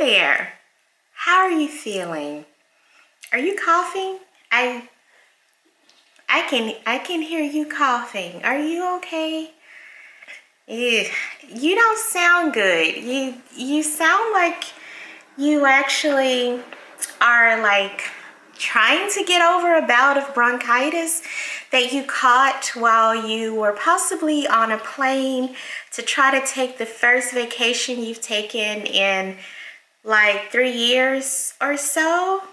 there. How are you feeling? Are you coughing? I can hear you coughing. Are you okay? You don't sound good. You sound like you actually are like trying to get over a bout of bronchitis that you caught while you were possibly on a plane to try to take the first vacation you've taken in like 3 years or so.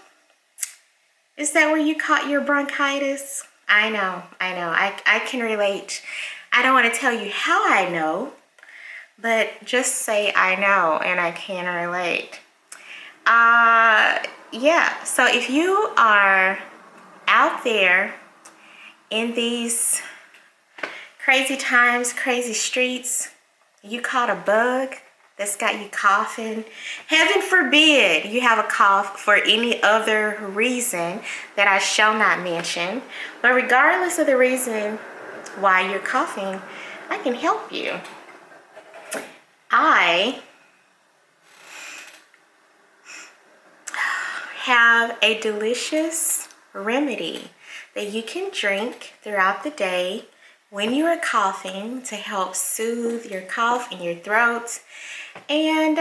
Is that where you caught your bronchitis? I know. I can relate. I don't want to tell you how I know, but just say I know and I can relate. Yeah, so if you are out there in these crazy times, crazy streets, you caught a bug that's got you coughing. Heaven forbid you have a cough for any other reason that I shall not mention. But regardless of the reason why you're coughing, I can help you. I have a delicious remedy that you can drink throughout the day when you are coughing to help soothe your cough in your throat. And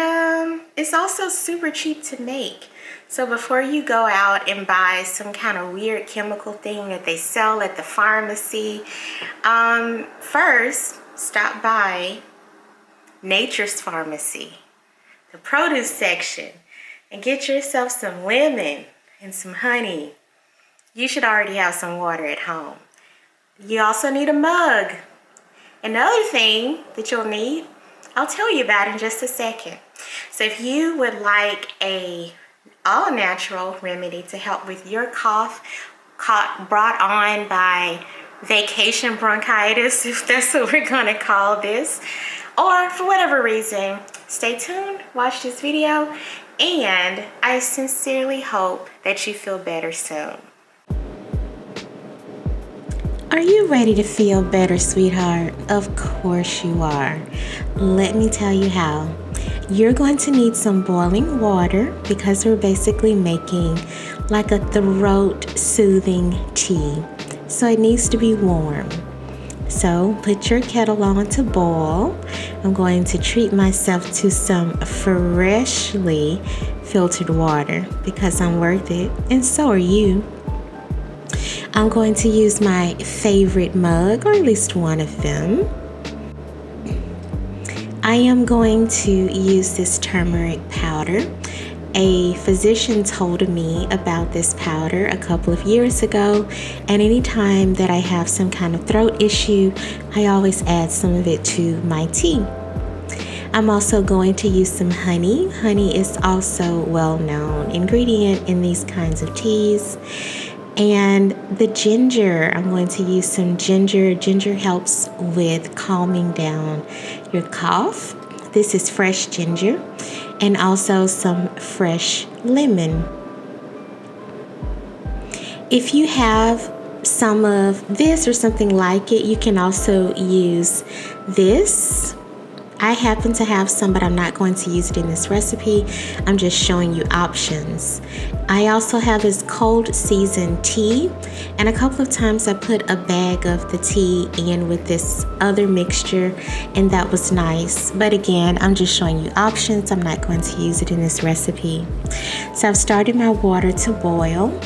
it's also super cheap to make. So before you go out and buy some kind of weird chemical thing that they sell at the pharmacy, first stop by Nature's Pharmacy, the produce section, and get yourself some lemon and some honey. You should already have some water at home. You also need a mug. Another thing that you'll need, I'll tell you about in just a second. So if you would like a all-natural remedy to help with your cough brought on by vacation bronchitis, if that's what we're gonna call this, or for whatever reason, stay tuned, watch this video, and I sincerely hope that you feel better soon. Are you ready to feel better, sweetheart? Of course you are. Let me tell you how. You're going to need some boiling water because we're basically making like a throat soothing tea. So it needs to be warm. So put your kettle on to boil. I'm going to treat myself to some freshly filtered water because I'm worth it, and so are you. I'm going to use my favorite mug, or at least one of them. I am going to use this turmeric powder. A physician told me about this powder a couple of years ago, and anytime that I have some kind of throat issue, I always add some of it to my tea. I'm also going to use some honey. Honey is also a well-known ingredient in these kinds of teas. And the ginger, I'm going to use some ginger. Ginger helps with calming down your cough. This is fresh ginger, and also some fresh lemon. If you have some of this or something like it, you can also use this. I happen to have some, but I'm not going to use it in this recipe. I'm just showing you options. I also have this cold seasoned tea, and a couple of times I put a bag of the tea in with this other mixture, and that was nice. But again, I'm just showing you options. I'm not going to use it in this recipe. So I've started my water to boil,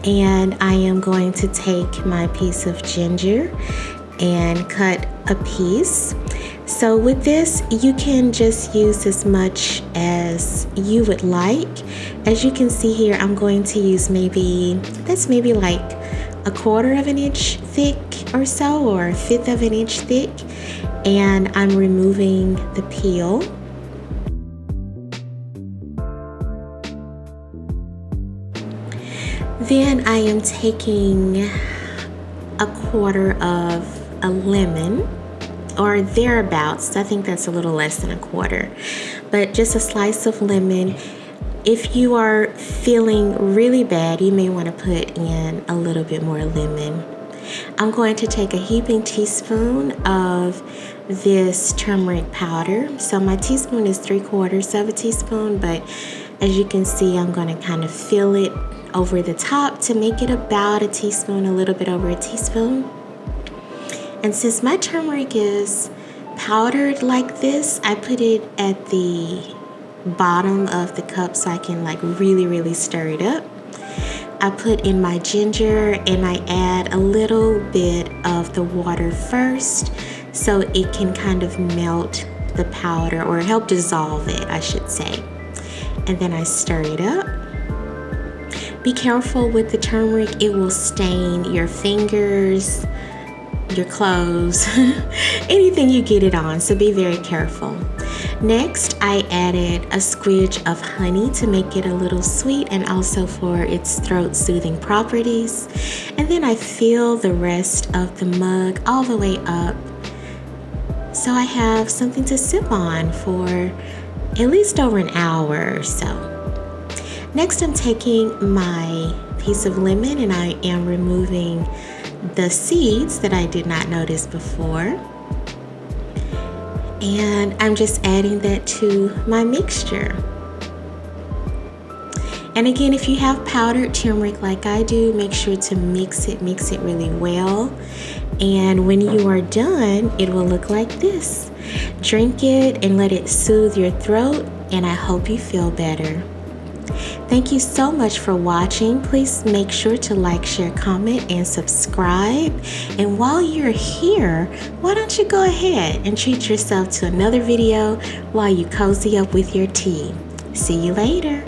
and I am going to take my piece of ginger and cut a piece. So with this, you can just use as much as you would like. As you can see here, I'm going to use maybe like 1/4 of an inch thick or so, or 1/5 of an inch thick. And I'm removing the peel. Then I am taking 1/4 of a lemon, or thereabouts. I think that's a little less than 1/4, but just a slice of lemon. If you are feeling really bad, you may want to put in a little bit more lemon. I'm going to take a heaping teaspoon of this turmeric powder. So my teaspoon is 3/4 of a teaspoon, but as you can see, I'm going to kind of fill it over the top to make it about a teaspoon, a little bit over a teaspoon. And since my turmeric is powdered like this, I put it at the bottom of the cup so I can like really stir it up. I put in my ginger and I add a little bit of the water first so it can kind of melt the powder, or help dissolve it, I should say. And then I stir it up. Be careful with the turmeric, it will stain your fingers, your clothes, anything you get it on, so be very careful. Next, I added a squidge of honey to make it a little sweet and also for its throat soothing properties. And then I fill the rest of the mug all the way up so I have something to sip on for at least over an hour or so. Next, I'm taking my piece of lemon and I am removing the seeds that I did not notice before. And I'm just adding that to my mixture. And again, if you have powdered turmeric like I do, make sure to mix it really well. And when you are done, it will look like this. Drink it and let it soothe your throat, and I hope you feel better. Thank you so much for watching. Please make sure to like, share, comment, and subscribe. And while you're here, why don't you go ahead and treat yourself to another video while you cozy up with your tea. See you later.